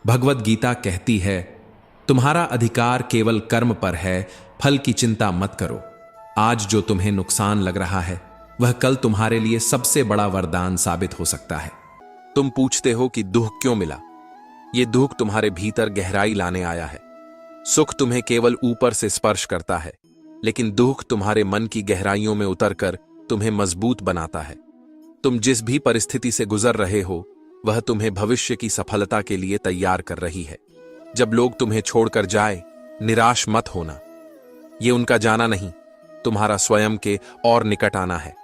भगवत गीता कहती है, तुम्हारा अधिकार केवल कर्म पर है, फल की चिंता मत करो। आज जो तुम्हें नुकसान लग रहा है वह कल तुम्हारे लिए सबसे बड़ा वरदान साबित हो सकता है। तुम पूछते हो कि दुख क्यों मिला? यह दुख तुम्हारे भीतर गहराई लाने आया है। सुख तुम्हें केवल ऊपर से स्पर्श करता है, लेकिन दुख तुम्हारे मन की गहराइयों में उतरकर तुम्हें मजबूत बनाता है। तुम जिस भी परिस्थिति से गुजर रहे हो वह तुम्हें भविष्य की सफलता के लिए तैयार कर रही है। जब लोग तुम्हें छोड़कर जाए, निराश मत होना। ये उनका जाना नहीं, तुम्हारा स्वयं के और निकट आना है।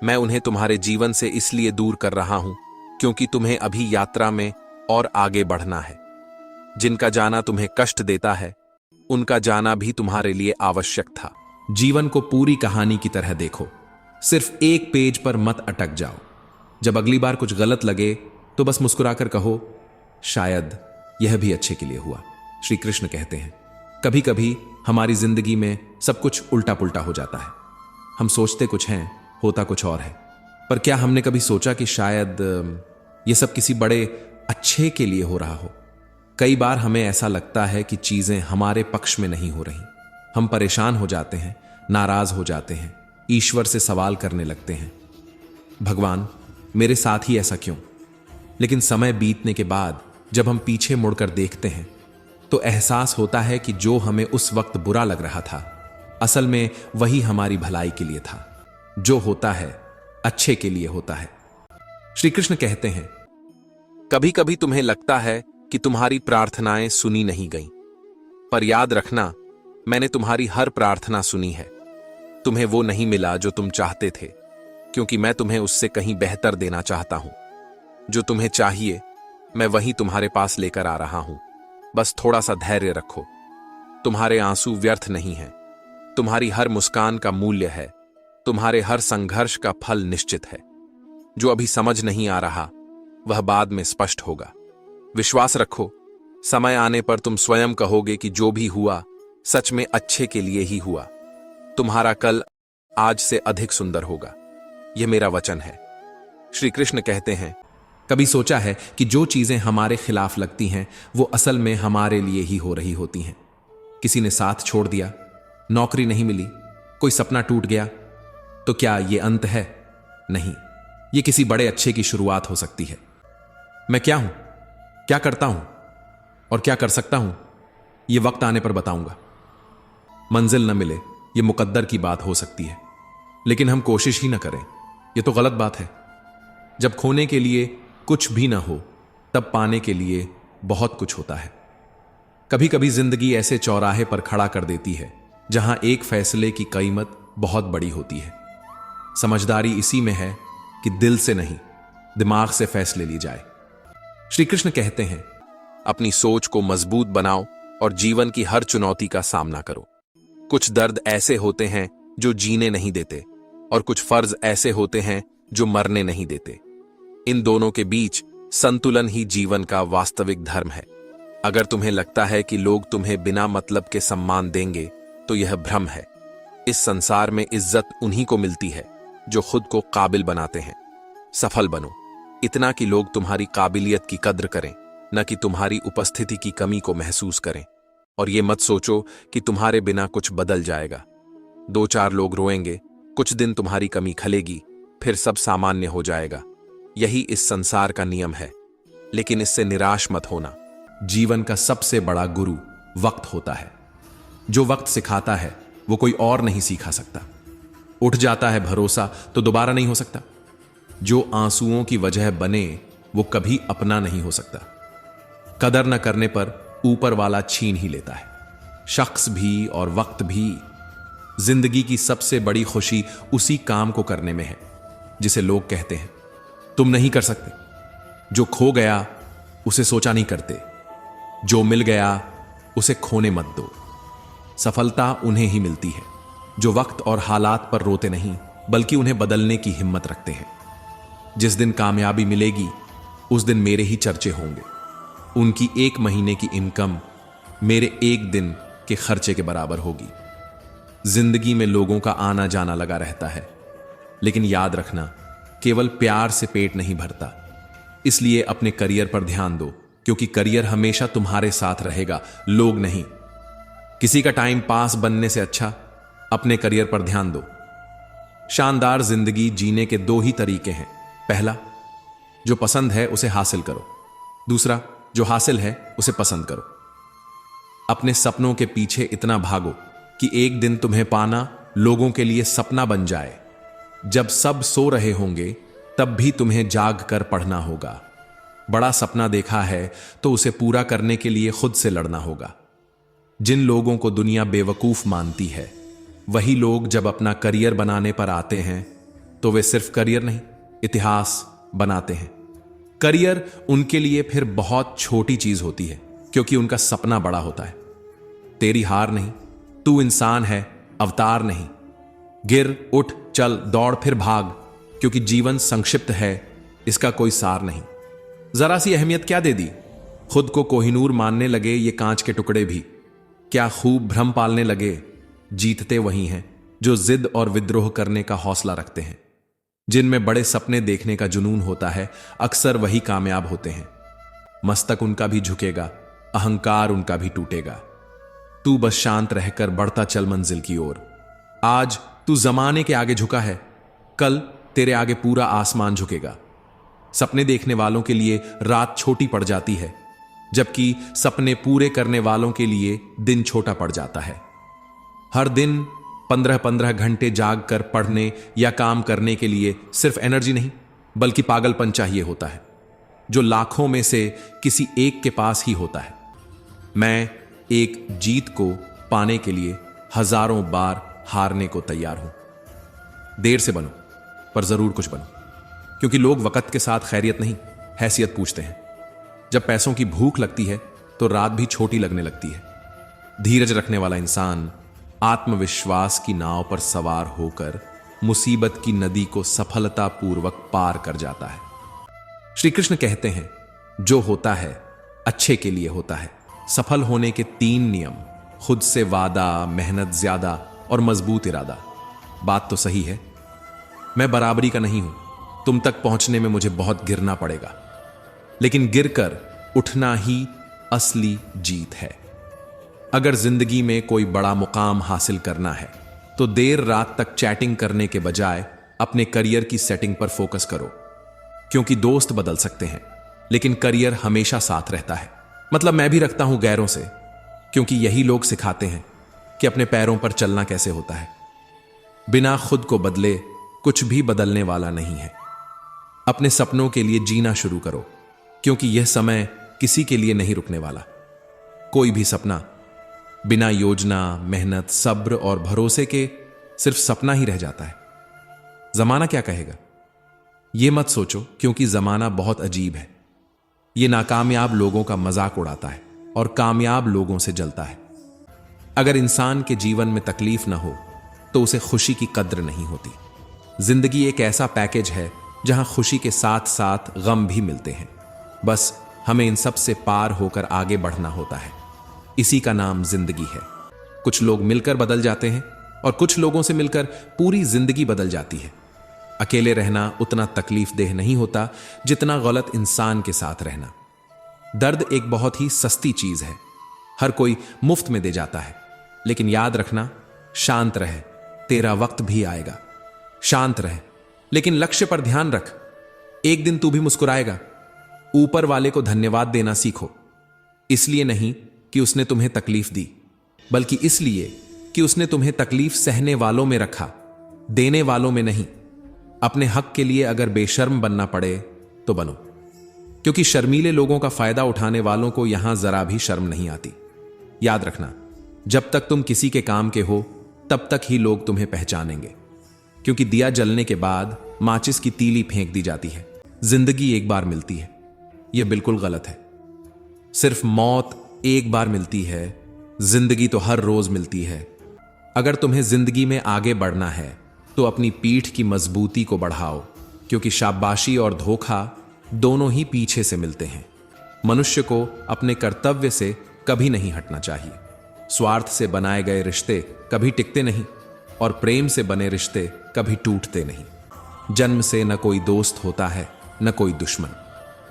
मैं उन्हें तुम्हारे जीवन से इसलिए दूर कर रहा हूं क्योंकि तुम्हें अभी यात्रा में और आगे बढ़ना है। जिनका जाना तुम्हें कष्ट देता है, उनका जाना भी तुम्हारे लिए आवश्यक था। जीवन को पूरी कहानी की तरह देखो, सिर्फ एक पेज पर मत अटक जाओ। जब अगली बार कुछ गलत लगे तो बस मुस्कुराकर कहो, शायद यह भी अच्छे के लिए हुआ। श्री कृष्ण कहते हैं, कभी कभी हमारी जिंदगी में सब कुछ उल्टा पुल्टा हो जाता है। हम सोचते कुछ हैं, होता कुछ और है। पर क्या हमने कभी सोचा कि शायद यह सब किसी बड़े अच्छे के लिए हो रहा हो? कई बार हमें ऐसा लगता है कि चीजें हमारे पक्ष में नहीं हो रही। हम परेशान हो जाते हैं, नाराज हो जाते हैं, ईश्वर से सवाल करने लगते हैं, भगवान मेरे साथ ही ऐसा क्यों? लेकिन समय बीतने के बाद जब हम पीछे मुड़कर देखते हैं तो एहसास होता है कि जो हमें उस वक्त बुरा लग रहा था, असल में वही हमारी भलाई के लिए था। जो होता है अच्छे के लिए होता है। श्री कृष्ण कहते हैं, कभी कभी तुम्हें लगता है कि तुम्हारी प्रार्थनाएं सुनी नहीं गईं, पर याद रखना, मैंने तुम्हारी हर प्रार्थना सुनी है। तुम्हें वो नहीं मिला जो तुम चाहते थे, क्योंकि मैं तुम्हें उससे कहीं बेहतर देना चाहता हूं। जो तुम्हें चाहिए मैं वही तुम्हारे पास लेकर आ रहा हूं। बस थोड़ा सा धैर्य रखो। तुम्हारे आंसू व्यर्थ नहीं हैं। तुम्हारी हर मुस्कान का मूल्य है। तुम्हारे हर संघर्ष का फल निश्चित है। जो अभी समझ नहीं आ रहा वह बाद में स्पष्ट होगा। विश्वास रखो, समय आने पर तुम स्वयं कहोगे कि जो भी हुआ सच में अच्छे के लिए ही हुआ। तुम्हारा कल आज से अधिक सुंदर होगा, यह मेरा वचन है। श्री कृष्ण कहते हैं, कभी सोचा है कि जो चीजें हमारे खिलाफ लगती हैं वो असल में हमारे लिए ही हो रही होती हैं? किसी ने साथ छोड़ दिया, नौकरी नहीं मिली, कोई सपना टूट गया, तो क्या यह अंत है? नहीं, यह किसी बड़े अच्छे की शुरुआत हो सकती है। मैं क्या हूं, क्या करता हूं और क्या कर सकता हूं, यह वक्त आने पर बताऊंगा। मंजिल न मिले यह मुकद्दर की बात हो सकती है, लेकिन हम कोशिश ही न करें, यह तो गलत बात है। जब खोने के लिए कुछ भी ना हो तब पाने के लिए बहुत कुछ होता है। कभी कभी जिंदगी ऐसे चौराहे पर खड़ा कर देती है जहां एक फैसले की कीमत बहुत बड़ी होती है। समझदारी इसी में है कि दिल से नहीं, दिमाग से फैसले लिए जाए। श्री कृष्ण कहते हैं, अपनी सोच को मजबूत बनाओ और जीवन की हर चुनौती का सामना करो। कुछ दर्द ऐसे होते हैं जो जीने नहीं देते और कुछ फर्ज ऐसे होते हैं जो मरने नहीं देते। इन दोनों के बीच संतुलन ही जीवन का वास्तविक धर्म है। अगर तुम्हें लगता है कि लोग तुम्हें बिना मतलब के सम्मान देंगे तो यह भ्रम है। इस संसार में इज्जत उन्हीं को मिलती है जो खुद को काबिल बनाते हैं। सफल बनो, इतना कि लोग तुम्हारी काबिलियत की कद्र करें, न कि तुम्हारी उपस्थिति की कमी को महसूस करें। और ये मत सोचो कि तुम्हारे बिना कुछ बदल जाएगा। 2-4 लोग रोएंगे, कुछ दिन तुम्हारी कमी खलेगी, फिर सब सामान्य हो जाएगा। यही इस संसार का नियम है। लेकिन इससे निराश मत होना। जीवन का सबसे बड़ा गुरु वक्त होता है। जो वक्त सिखाता है वो कोई और नहीं सिखा सकता। उठ जाता है भरोसा तो दोबारा नहीं हो सकता। जो आंसुओं की वजह बने वो कभी अपना नहीं हो सकता। कदर न करने पर ऊपर वाला छीन ही लेता है। शख्स भी और वक्त भी। जिंदगी की सबसे बड़ी खुशी उसी काम को करने में है जिसे लोग कहते हैं तुम नहीं कर सकते। जो खो गया उसे सोचा नहीं करते, जो मिल गया उसे खोने मत दो। सफलता उन्हें ही मिलती है जो वक्त और हालात पर रोते नहीं बल्कि उन्हें बदलने की हिम्मत रखते हैं। जिस दिन कामयाबी मिलेगी उस दिन मेरे ही चर्चे होंगे। उनकी 1 महीने की इनकम मेरे 1 दिन के खर्चे के बराबर होगी। जिंदगी में लोगों का आना जाना लगा रहता है, लेकिन याद रखना, केवल प्यार से पेट नहीं भरता। इसलिए अपने करियर पर ध्यान दो, क्योंकि करियर हमेशा तुम्हारे साथ रहेगा, लोग नहीं। किसी का टाइम पास बनने से अच्छा अपने करियर पर ध्यान दो। शानदार जिंदगी जीने के दो ही तरीके हैं। पहला, जो पसंद है उसे हासिल करो। दूसरा, जो हासिल है उसे पसंद करो। अपने सपनों के पीछे इतना भागो कि एक दिन तुम्हें पाना लोगों के लिए सपना बन जाए। जब सब सो रहे होंगे तब भी तुम्हें जाग कर पढ़ना होगा। बड़ा सपना देखा है तो उसे पूरा करने के लिए खुद से लड़ना होगा। जिन लोगों को दुनिया बेवकूफ मानती है, वही लोग जब अपना करियर बनाने पर आते हैं तो वे सिर्फ करियर नहीं, इतिहास बनाते हैं। करियर उनके लिए फिर बहुत छोटी चीज होती है, क्योंकि उनका सपना बड़ा होता है। तेरी हार नहीं, तू इंसान है, अवतार नहीं। गिर, उठ, चल, दौड़, फिर भाग, क्योंकि जीवन संक्षिप्त है, इसका कोई सार नहीं। जरा सी अहमियत क्या दे दी, खुद को कोहिनूर मानने लगे ये कांच के टुकड़े भी। क्या खूब भ्रम पालने लगे, जीतते वही हैं जो जिद और विद्रोह करने का हौसला रखते हैं। जिनमें बड़े सपने देखने का जुनून होता है, अक्सर वही कामयाब होते हैं। मस्तक उनका भी झुकेगा, अहंकार उनका भी टूटेगा। तू बस शांत रहकर बढ़ता चल मंजिल की ओर। आज तू जमाने के आगे झुका है, कल तेरे आगे पूरा आसमान झुकेगा। सपने देखने वालों के लिए रात छोटी पड़ जाती है, जबकि सपने पूरे करने वालों के लिए दिन छोटा पड़ जाता है। हर दिन 15-15 घंटे जाग कर पढ़ने या काम करने के लिए सिर्फ एनर्जी नहीं, बल्कि पागलपन चाहिए होता है, जो लाखों में से किसी एक के पास ही होता है। मैं एक जीत को पाने के लिए हजारों बार हारने को तैयार हूं। देर से बनो, पर जरूर कुछ बनो, क्योंकि लोग वक्त के साथ खैरियत नहीं, हैसियत पूछते हैं। जब पैसों की भूख लगती है तो रात भी छोटी लगने लगती है। धीरज रखने वाला इंसान आत्मविश्वास की नाव पर सवार होकर मुसीबत की नदी को सफलतापूर्वक पार कर जाता है। श्री कृष्ण कहते हैं, जो होता है अच्छे के लिए होता है। सफल होने के 3 नियम: खुद से वादा, मेहनत ज्यादा और मजबूत इरादा। बात तो सही है, मैं बराबरी का नहीं हूं। तुम तक पहुंचने में मुझे बहुत गिरना पड़ेगा, लेकिन गिरकर उठना ही असली जीत है। अगर जिंदगी में कोई बड़ा मुकाम हासिल करना है तो देर रात तक चैटिंग करने के बजाय अपने करियर की सेटिंग पर फोकस करो, क्योंकि दोस्त बदल सकते हैं लेकिन करियर हमेशा साथ रहता है। मतलब मैं भी रखता हूं गैरों से, क्योंकि यही लोग सिखाते हैं कि अपने पैरों पर चलना कैसे होता है। बिना खुद को बदले कुछ भी बदलने वाला नहीं है। अपने सपनों के लिए जीना शुरू करो, क्योंकि यह समय किसी के लिए नहीं रुकने वाला। कोई भी सपना बिना योजना, मेहनत, सब्र और भरोसे के सिर्फ सपना ही रह जाता है। जमाना क्या कहेगा यह मत सोचो, क्योंकि जमाना बहुत अजीब है। यह नाकामयाब लोगों का मजाक उड़ाता है और कामयाब लोगों से जलता है। अगर इंसान के जीवन में तकलीफ ना हो तो उसे खुशी की कद्र नहीं होती। जिंदगी एक ऐसा पैकेज है जहां खुशी के साथ साथ गम भी मिलते हैं। बस हमें इन सब से पार होकर आगे बढ़ना होता है। इसी का नाम जिंदगी है। कुछ लोग मिलकर बदल जाते हैं और कुछ लोगों से मिलकर पूरी जिंदगी बदल जाती है। अकेले रहना उतना तकलीफ देह नहीं होता जितना गलत इंसान के साथ रहना। दर्द एक बहुत ही सस्ती चीज है, हर कोई मुफ्त में दे जाता है। लेकिन याद रखना, शांत रहे, तेरा वक्त भी आएगा। शांत रहे, लेकिन लक्ष्य पर ध्यान रख। एक दिन तू भी मुस्कुराएगा। ऊपर वाले को धन्यवाद देना सीखो, इसलिए नहीं कि उसने तुम्हें तकलीफ दी, बल्कि इसलिए कि उसने तुम्हें तकलीफ सहने वालों में रखा, देने वालों में नहीं। अपने हक के लिए अगर बेशर्म बनना पड़े तो बनो, क्योंकि शर्मीले लोगों का फायदा उठाने वालों को यहां जरा भी शर्म नहीं आती। याद रखना, जब तक तुम किसी के काम के हो तब तक ही लोग तुम्हें पहचानेंगे, क्योंकि दिया जलने के बाद माचिस की तीली फेंक दी जाती है। जिंदगी एक बार मिलती है, यह बिल्कुल गलत है। सिर्फ मौत एक बार मिलती है, जिंदगी तो हर रोज मिलती है। अगर तुम्हें जिंदगी में आगे बढ़ना है तो अपनी पीठ की मजबूती को बढ़ाओ, क्योंकि शाबाशी और धोखा दोनों ही पीछे से मिलते हैं। मनुष्य को अपने कर्तव्य से कभी नहीं हटना चाहिए। स्वार्थ से बनाए गए रिश्ते कभी टिकते नहीं और प्रेम से बने रिश्ते कभी टूटते नहीं। जन्म से न कोई दोस्त होता है न कोई दुश्मन।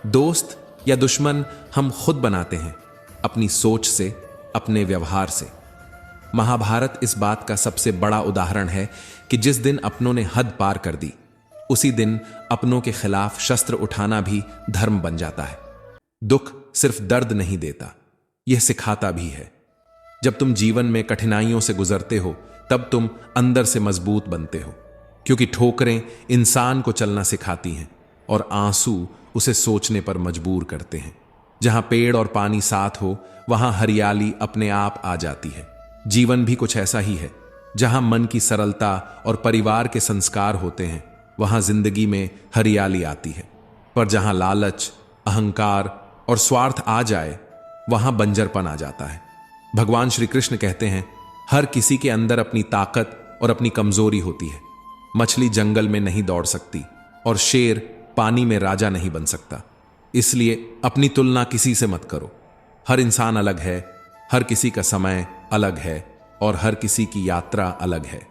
दोस्त या दुश्मन हम खुद बनाते हैं, अपनी सोच से, अपने व्यवहार से। महाभारत इस बात का सबसे बड़ा उदाहरण है कि जिस दिन अपनों ने हद पार कर दी, उसी दिन अपनों के खिलाफ शस्त्र उठाना भी धर्म बन जाता है। दुख सिर्फ दर्द नहीं देता, यह सिखाता भी है। जब तुम जीवन में कठिनाइयों से गुजरते हो, तब तुम अंदर से मजबूत बनते हो, क्योंकि ठोकरें इंसान को चलना सिखाती हैं और आंसू उसे सोचने पर मजबूर करते हैं। जहां पेड़ और पानी साथ हो, वहां हरियाली अपने आप आ जाती है। जीवन भी कुछ ऐसा ही है। जहां मन की सरलता और परिवार के संस्कार होते हैं, वहां जिंदगी में हरियाली आती है। पर जहां लालच, अहंकार और स्वार्थ आ जाए, वहां बंजरपन आ जाता है। भगवान श्री कृष्ण कहते हैं, हर किसी के अंदर अपनी ताकत और अपनी कमजोरी होती है। मछली जंगल में नहीं दौड़ सकती और शेर पानी में राजा नहीं बन सकता। इसलिए अपनी तुलना किसी से मत करो। हर इंसान अलग है, हर किसी का समय अलग है और हर किसी की यात्रा अलग है।